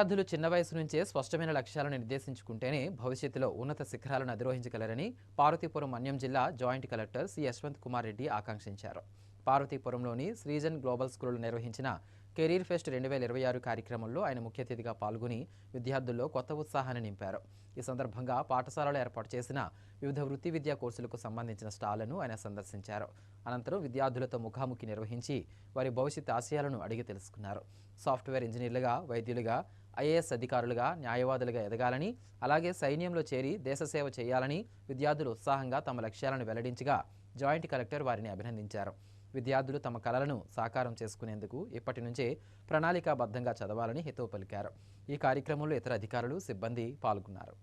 విద్యార్థులు చిన్న వయసు నుంచే స్పష్టమైన లక్ష్యాలను నిర్దేశించుకుంటేనే భవిష్యత్తులో ఉన్నత శిఖరాలను అధిరోహించగలరని పార్వతీపురం మన్యం జిల్లా joint collector C Yashwant Kumar Reddy ఆకాంక్షించారు. పార్వతీపురంలోని శ్రీజన్ గ్లోబల్ స్కూల్లో నిర్వహించిన కెరీర్ ఫెస్ట్ 2026 కార్యక్రమంలో ఆయన ముఖ్య అతిథిగా పాల్గొని విద్యార్థుల్లో కొత్త ఉత్సాహాన్ని నింపారు. ఈ సందర్భంగా పాఠశాలలో ఏర్పాటు చేసిన వివిధ వృత్తి విద్యా కోర్సులకు సంబంధించిన స్టాళ్లను ఆయన సందర్శించారు. అనంతరం విద్యార్థులతో ముఖాముఖి నిర్వహించి వారి భవిష్యత్ ఆశయాలను అడిగి తెలుసుకున్నారు. సాఫ్ట్వేర్ ఇంజనీర్లుగా, వైద్యులుగా, ఐఏఎస్ అధికారులుగా, న్యాయవాదులుగా ఎదగాలని, అలాగే సైన్యంలో చేరి దేశసేవ చేయాలని విద్యార్థులు ఉత్సాహంగా తమ లక్ష్యాలను వెల్లడించగా జాయింట్ కలెక్టర్ వారిని అభినందించారు. విద్యార్థులు తమ కలలను సాకారం చేసుకునేందుకు ఇప్పటి నుంచే ప్రణాళికాబద్ధంగా చదవాలని హితవు పలికారు. ఈ కార్యక్రమంలో ఇతర అధికారులు, సిబ్బంది పాల్గొన్నారు.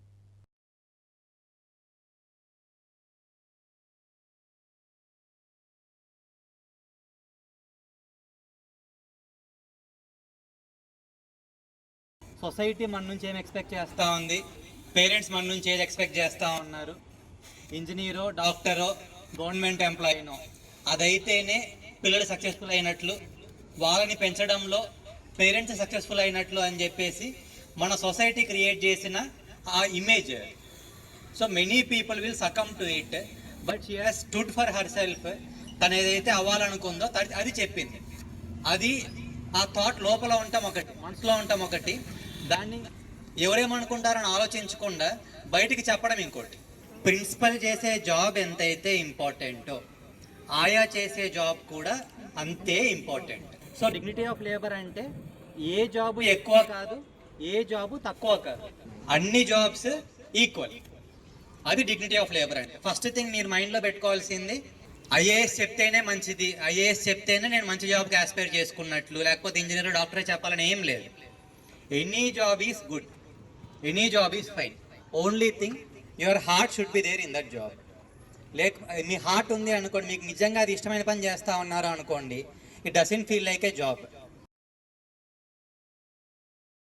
సొసైటీ మన నుంచి ఏం ఎక్స్పెక్ట్ చేస్తూ ఉంది, పేరెంట్స్ మన నుంచి ఏది ఎక్స్పెక్ట్ చేస్తూ ఉన్నారు, ఇంజనీరో, డాక్టరో, గవర్నమెంట్ ఎంప్లాయీనో, అదైతేనే పిల్లలు సక్సెస్ఫుల్ అయినట్లు, వాళ్ళని పెంచడంలో పేరెంట్స్ సక్సెస్ఫుల్ అయినట్లు అని చెప్పేసి మన సొసైటీ క్రియేట్ చేసిన ఆ image. So many people will succumb to it, but she has stood for her self. తను ఏదైతే అవ్వాలనుకుందో అది చెప్పింది. అది ఆ థాట్ లోపల ఉంటాం ఒకటి, మనసులో ఉంటాం ఒకటి, దాన్ని ఎవరేమనుకుంటారని ఆలోచించకుండా బయటికి చెప్పడం ఇంకోటి. ప్రిన్సిపల్ చేసే జాబ్ ఎంతైతే ఇంపార్టెంటో ఆయా చేసే జాబ్ కూడా అంతే important. So dignity of labour అంటే ఏ జాబు ఎక్కువ కాదు, ఏ జాబు తక్కువ కాదు, అన్ని జాబ్స్ ఈక్వల్. అది డిగ్నిటీ ఆఫ్ లేబర్ అంటే. ఫస్ట్ థింగ్ మీరు మైండ్లో పెట్టుకోవాల్సింది, ఐఏఎస్ చెప్తేనే మంచిది, ఐఏఎస్ చెప్తేనే నేను మంచి జాబ్కి ఆస్పైర్ చేసుకున్నట్లు, లేకపోతే ఇంజనీర్, డాక్టర్ చెప్పాలని ఏం లేదు. Any job is good, any job is fine. Only thing your heart should be there in that job. మీ హార్ట్ ఉంది అనుకోండి, మీకు నిజంగా అది ఇష్టమైన పని చేస్తూ ఉన్నారు అనుకోండి, it doesn't feel like A job.